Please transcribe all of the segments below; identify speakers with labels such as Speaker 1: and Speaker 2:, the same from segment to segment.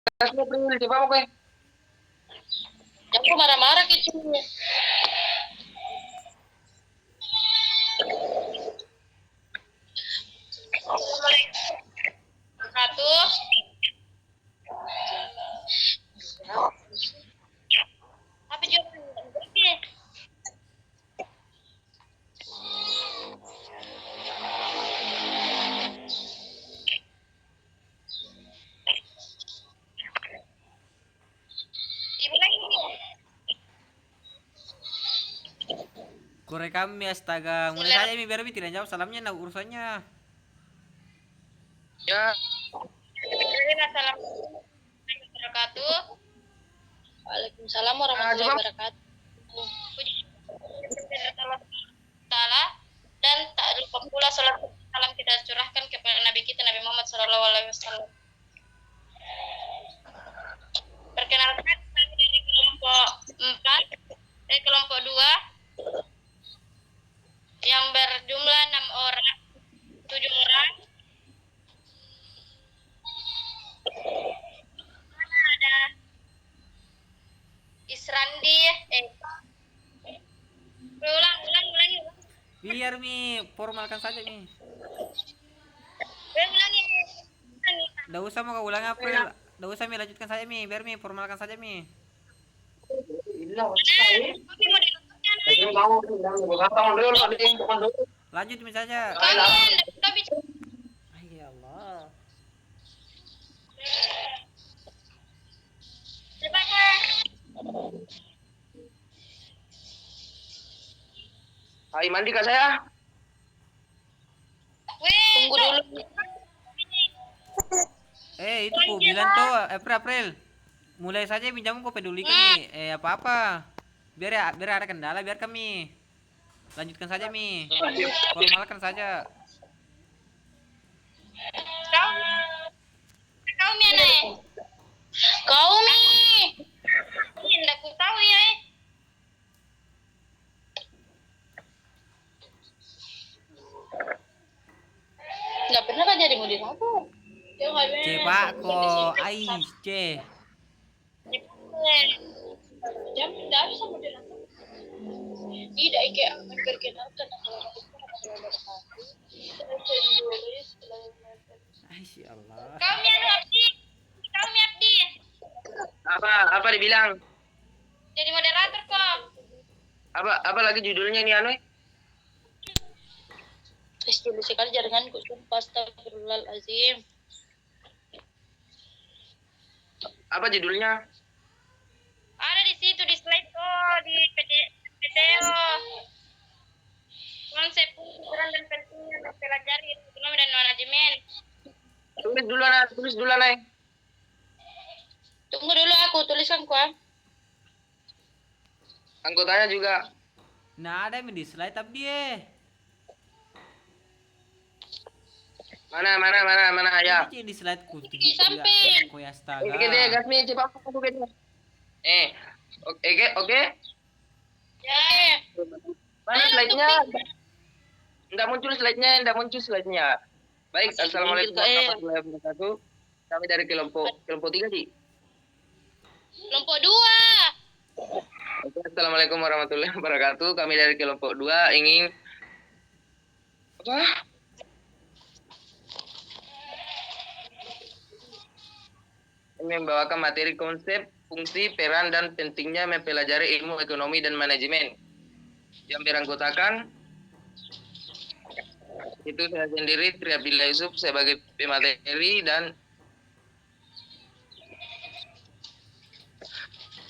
Speaker 1: Coba apa gue?
Speaker 2: Aku marah-marah gitu. Satu. Tapi juga ibu lagi.
Speaker 3: Korek kami astaga. Mulai saja mi biar mi tidak jawab salamnya nah urusannya.
Speaker 1: Ya.
Speaker 2: Assalamualaikum warahmatullahi wabarakatuh. Waalaikumsalam warahmatullahi wabarakatuh. Puji Allah Ta'ala dan tak lupa pula salam kita curahkan kepada Nabi kita Nabi Muhammad SAW. Perkenalkan kami dari kelompok 4 dari kelompok 2 yang berjumlah 6 orang, 7 orang. Mana ada Israndi, ulangi.
Speaker 3: Biar mi formalkan saja mi.
Speaker 2: Ulangi.
Speaker 3: Tidak usah mau kau ulang April. Tidak usah mi lanjutkan saja mi. Biar mi formalkan saja mi. Lanjut mi saja. Ya Allah.
Speaker 1: Hai mandi kak saya.
Speaker 2: Tunggu dulu.
Speaker 3: Itu ku bilang tuh April. Mulai saja pinjam kau peduli kami. Apa-apa. Biar ada kendala biar kami lanjutkan saja mi. Formalkan saja.
Speaker 2: Kau mi aneh. Kau mi. Tidak ku tahu ya. Nggak pernah kan jadi moderator.
Speaker 3: Pak kok C.
Speaker 2: Jam tidak bisa moderator. Tidak kayak memperkenalkan
Speaker 3: Allah.
Speaker 2: Kami Abdi.
Speaker 1: Apa dibilang?
Speaker 2: Jadi moderator kok.
Speaker 1: Apa lagi judulnya ini anu?
Speaker 2: Dulu sekali jaringanku sumpah astagfirullahalazim.
Speaker 1: Apa judulnya?
Speaker 2: Ada di situ di slide di PTO. Konsep ukuran dan pentingnya mempelajari ekonomi dan manajemen.
Speaker 1: Tulis dulu Nay.
Speaker 2: Tunggu dulu aku tuliskan kuah.
Speaker 1: Anggotanya juga.
Speaker 3: Nah ada di slide tapi
Speaker 1: Mana ya.
Speaker 3: Ini di slide ku
Speaker 2: Di samping.
Speaker 3: Koy astaga.
Speaker 1: Oke deh, Gasmi cepat aku gitu. Oke.
Speaker 2: Ya.
Speaker 1: Mana slide-nya? Enggak muncul slide-nya. Baik, assalamualaikum warahmatullahi wabarakatuh. Kami dari kelompok 3 sih.
Speaker 2: Kelompok 2.
Speaker 1: Oke, assalamualaikum warahmatullahi wabarakatuh. Kami dari kelompok 2 ingin membawakan materi konsep, fungsi, peran, dan pentingnya mempelajari ilmu ekonomi dan manajemen. Yang beranggotakan itu saya sendiri, Tri Abdillah Yusuf sebagai pemateri, dan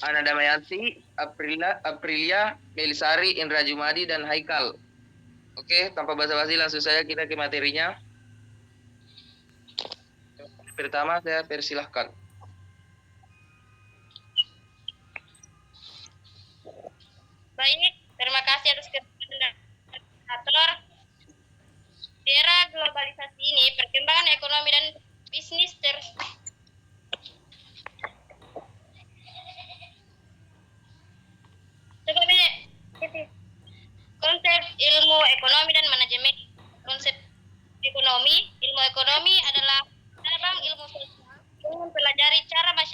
Speaker 1: Ana Damayanti, Aprilia, Melisari, Indra Jumadi, dan Haikal. Oke, tanpa basa-basi langsung saja kita ke materinya. Pertama saya persilahkan.
Speaker 2: Baik, terima kasih atas keterangan moderator. Di era globalisasi ini, perkembangan ekonomi dan bisnis konsep ilmu ekonomi dan manajemen. Konsep ilmu ekonomi adalah ilmu sosial yang mempelajari cara masyarakat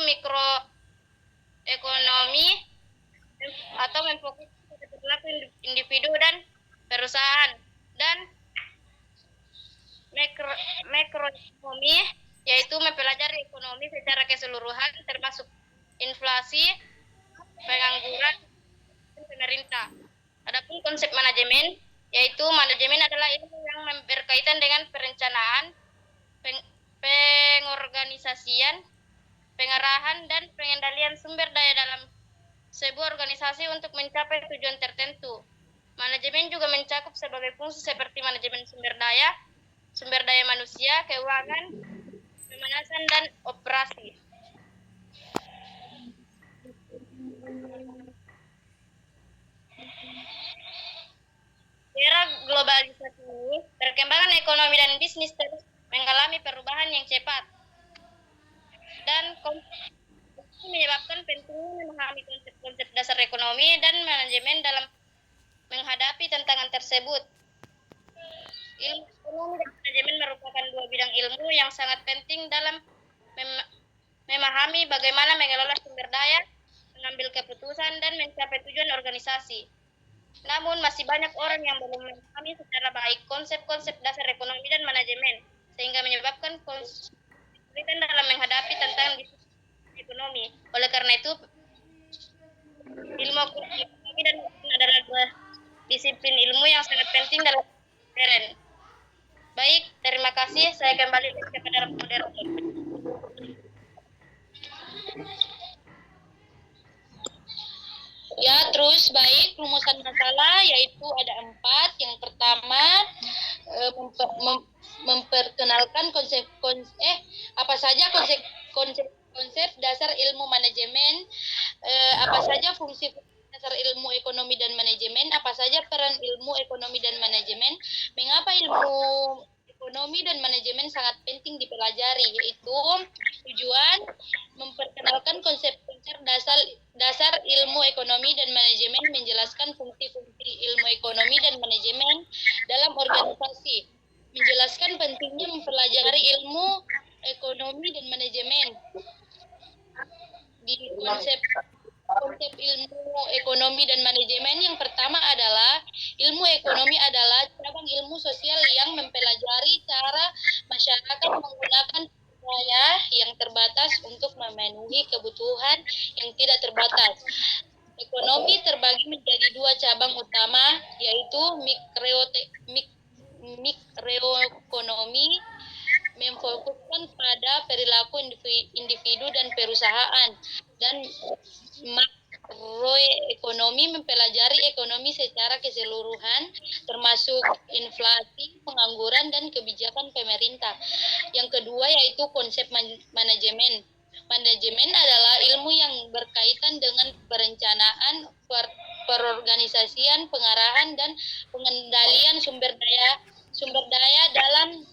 Speaker 2: mikroekonomi atau memfokus pada perilaku individu dan perusahaan. Dan makroekonomi yaitu mempelajari ekonomi secara keseluruhan termasuk inflasi, pengangguran, dan pemerintah. Adapun konsep manajemen yaitu manajemen adalah ilmu yang berkaitan dengan perencanaan, pengorganisasian, pengarahan, dan pengendalian sumber daya dalam sebuah organisasi untuk mencapai tujuan tertentu. Manajemen juga mencakup sebagai fungsi seperti manajemen sumber daya manusia, keuangan, pemanasan, dan operasi. Di era globalisasi ini, perkembangan ekonomi dan bisnis terus mengalami perubahan yang cepat. Dan ini menyebabkan pentingnya memahami konsep-konsep dasar ekonomi dan manajemen dalam menghadapi tantangan tersebut. Ilmu ekonomi dan manajemen merupakan dua bidang ilmu yang sangat penting dalam memahami bagaimana mengelola sumber daya, mengambil keputusan, dan mencapai tujuan organisasi. Namun masih banyak orang yang belum memahami secara baik konsep-konsep dasar ekonomi dan manajemen, sehingga menyebabkan kesulitan dalam menghadapi tantangan bisnis ekonomi. Oleh karena itu, ilmu ekonomi dan manajemen adalah dua disiplin ilmu yang sangat penting dalam modern. Baik, terima kasih. Saya kembali kepada moderator. Ya, terus baik, rumusan masalah yaitu ada 4. Yang pertama, memperkenalkan apa saja konsep dasar ilmu manajemen, apa saja fungsi dasar ilmu ekonomi dan manajemen, apa saja peran ilmu ekonomi dan manajemen, mengapa ilmu ekonomi dan manajemen sangat penting dipelajari, yaitu tujuan memperkenalkan konsep-konsep dasar ilmu ekonomi dan manajemen, menjelaskan fungsi-fungsi ilmu ekonomi dan manajemen dalam organisasi, menjelaskan pentingnya mempelajari ilmu ekonomi dan manajemen. Di konsep ilmu ekonomi dan manajemen yang pertama adalah ilmu ekonomi adalah cabang ilmu sosial yang mempelajari cara masyarakat menggunakan daya yang terbatas untuk memenuhi kebutuhan yang tidak terbatas. Ekonomi terbagi menjadi 2 cabang utama, yaitu mikroekonomi memfokuskan pada perilaku individu dan perusahaan, dan makroekonomi mempelajari ekonomi secara keseluruhan termasuk inflasi, pengangguran, dan kebijakan pemerintah. Yang kedua yaitu konsep manajemen. Manajemen adalah ilmu yang berkaitan dengan perencanaan, perorganisasian, pengarahan, dan pengendalian sumber daya dalam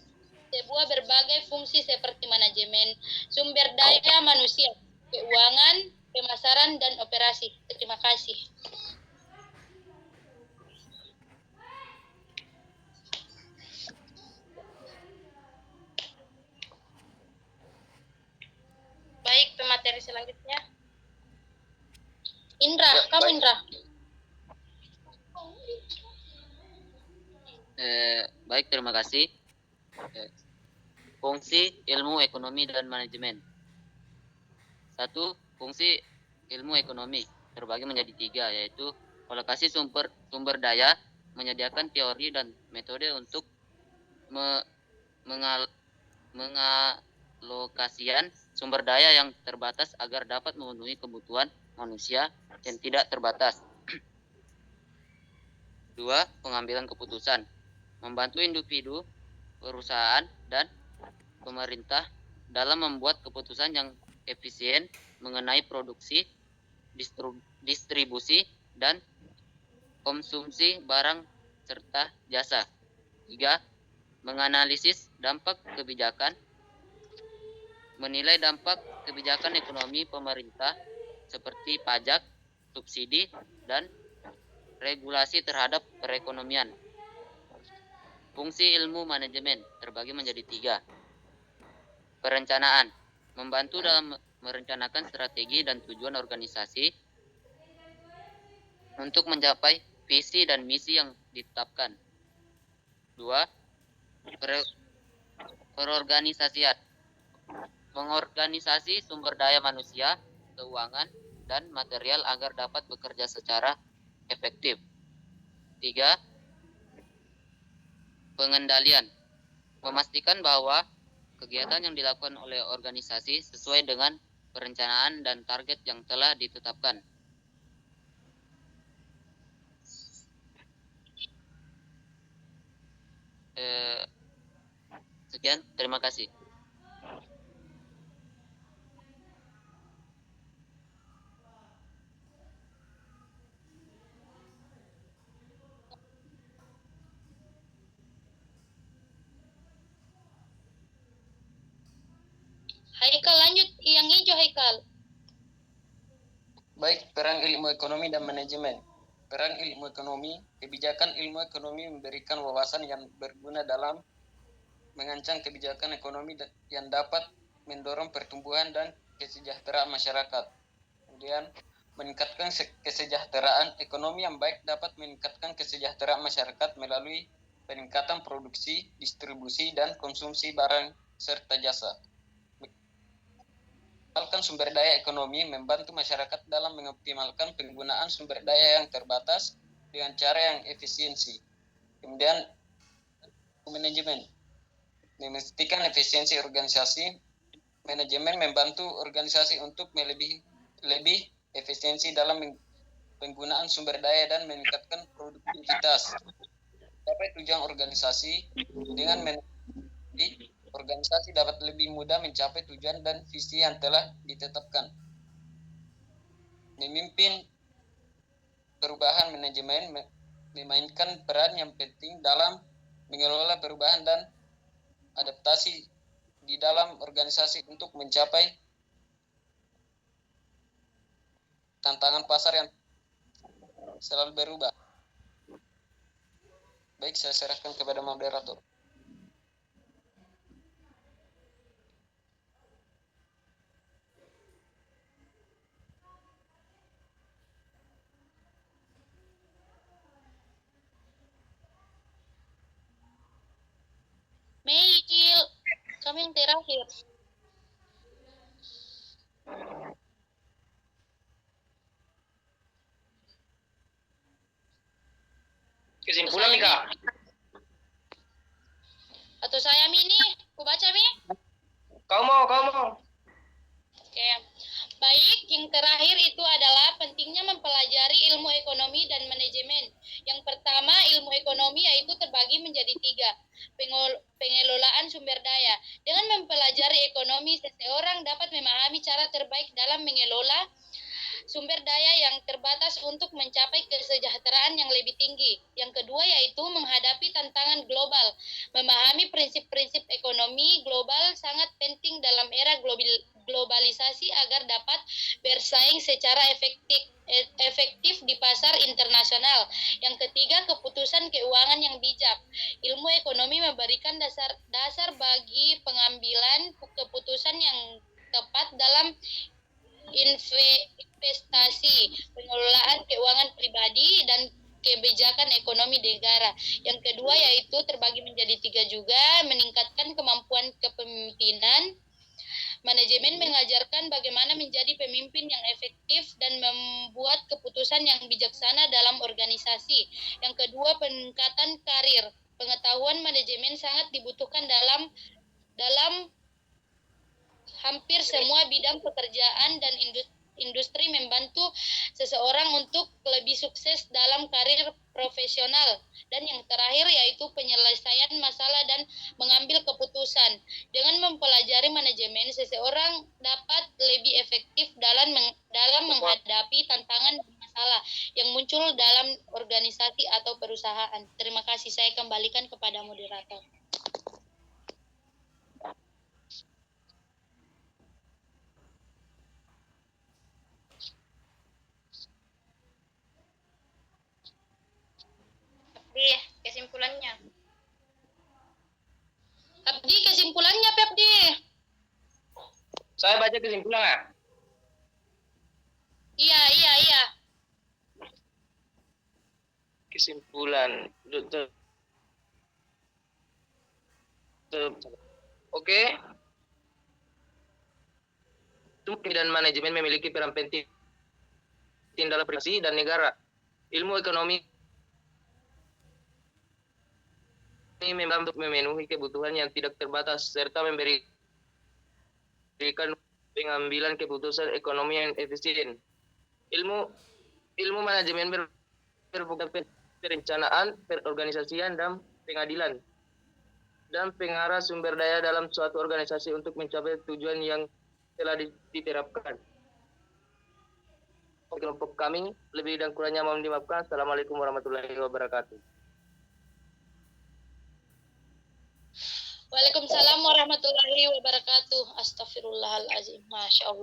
Speaker 2: sebuah berbagai fungsi seperti manajemen sumber daya manusia, keuangan, pemasaran, dan operasi. Terima kasih. Baik, pemateri selanjutnya. Indra, kamu Indra.
Speaker 4: Baik, terima kasih. Fungsi ilmu ekonomi dan manajemen. 1. Fungsi ilmu ekonomi terbagi menjadi 3, yaitu alokasi sumber daya, menyediakan teori dan metode untuk mengalokasikan sumber daya yang terbatas agar dapat memenuhi kebutuhan manusia yang tidak terbatas. 2. Pengambilan keputusan, membantu individu, perusahaan, dan pemerintah dalam membuat keputusan yang efisien mengenai produksi, distribusi, dan konsumsi barang serta jasa. 3. Menganalisis dampak kebijakan, menilai dampak kebijakan ekonomi pemerintah seperti pajak, subsidi, dan regulasi terhadap perekonomian. Fungsi ilmu manajemen terbagi menjadi 3. Perencanaan, membantu dalam merencanakan strategi dan tujuan organisasi untuk mencapai visi dan misi yang ditetapkan. 2. Perorganisasian. Mengorganisasi sumber daya manusia, keuangan, dan material agar dapat bekerja secara efektif. 3. Pengendalian. Memastikan bahwa kegiatan yang dilakukan oleh organisasi sesuai dengan perencanaan dan target yang telah ditetapkan. Sekian, terima kasih.
Speaker 2: Haikal lanjut, yang hijau Haikal.
Speaker 1: Baik, peran ilmu ekonomi dan manajemen. Peran ilmu ekonomi, kebijakan ilmu ekonomi memberikan wawasan yang berguna dalam mengancang kebijakan ekonomi yang dapat mendorong pertumbuhan dan kesejahteraan masyarakat. Kemudian, meningkatkan kesejahteraan ekonomi yang baik dapat meningkatkan kesejahteraan masyarakat melalui peningkatan produksi, distribusi, dan konsumsi barang serta jasa. Mengoptimalkan sumber daya ekonomi membantu masyarakat dalam mengoptimalkan penggunaan sumber daya yang terbatas dengan cara yang efisiensi. Kemudian, manajemen memastikan efisiensi organisasi. Manajemen membantu organisasi untuk lebih efisiensi dalam penggunaan sumber daya dan meningkatkan produktivitas. Dapat tujuan organisasi dengan organisasi dapat lebih mudah mencapai tujuan dan visi yang telah ditetapkan. Memimpin perubahan, manajemen memainkan peran yang penting dalam mengelola perubahan dan adaptasi di dalam organisasi untuk mencapai tantangan pasar yang selalu berubah. Baik, saya serahkan kepada moderator.
Speaker 2: Meikil, kami yang terakhir.
Speaker 1: Kesimpulan nih, Kak.
Speaker 2: Atau saya ini, aku baca Mi.
Speaker 1: Kau mau.
Speaker 2: Oke. Baik, yang terakhir itu adalah pentingnya mempelajari ilmu ekonomi dan manajemen. Yang pertama, ilmu ekonomi yaitu terbagi menjadi 3. Pengelolaan sumber daya. Dengan mempelajari ekonomi, seseorang dapat memahami cara terbaik dalam mengelola sumber daya yang terbatas untuk mencapai kesejahteraan yang lebih tinggi. Yang kedua yaitu menghadapi tantangan global. Memahami prinsip-prinsip ekonomi global sangat penting dalam era globalisasi agar dapat bersaing secara efektif di pasar internasional. Yang ketiga, keputusan keuangan yang bijak. Ilmu ekonomi memberikan dasar bagi pengambilan keputusan yang tepat dalam investasi, pengelolaan keuangan pribadi, dan kebijakan ekonomi negara. Yang kedua yaitu terbagi menjadi 3 juga, meningkatkan kemampuan kepemimpinan. Manajemen mengajarkan bagaimana menjadi pemimpin yang efektif dan membuat keputusan yang bijaksana dalam organisasi. Yang kedua, peningkatan karir. Pengetahuan manajemen sangat dibutuhkan dalam hampir semua bidang pekerjaan dan industri, membantu seseorang untuk lebih sukses dalam karir profesional. Dan yang terakhir yaitu penyelesaian masalah dan mengambil keputusan. Dengan mempelajari manajemen, seseorang dapat lebih efektif dalam menghadapi tantangan dan masalah yang muncul dalam organisasi atau perusahaan. Terima kasih, saya kembalikan kepada moderator. Kesimpulannya. Abdi, kesimpulannya Pepdi.
Speaker 5: Saya baca kesimpulan nggak?
Speaker 2: Iya, iya, iya.
Speaker 5: Kesimpulan. Oke. Dan manajemen memiliki peran penting dalam privasi dan negara. Ilmu ekonomi ini memang untuk memenuhi kebutuhan yang tidak terbatas serta memberikan pengambilan keputusan ekonomi yang efisien. Ilmu manajemen berfokus perencanaan, perorganisasian, dan pengadilan, dan pengarah sumber daya dalam suatu organisasi untuk mencapai tujuan yang telah diterapkan. Kelompok kami, lebih dan kurangnya mohon dimaafkan. Assalamualaikum warahmatullahi wabarakatuh.
Speaker 2: Waalaikumsalam warahmatullahi wabarakatuh. Astagfirullahaladzim. Masya Allah.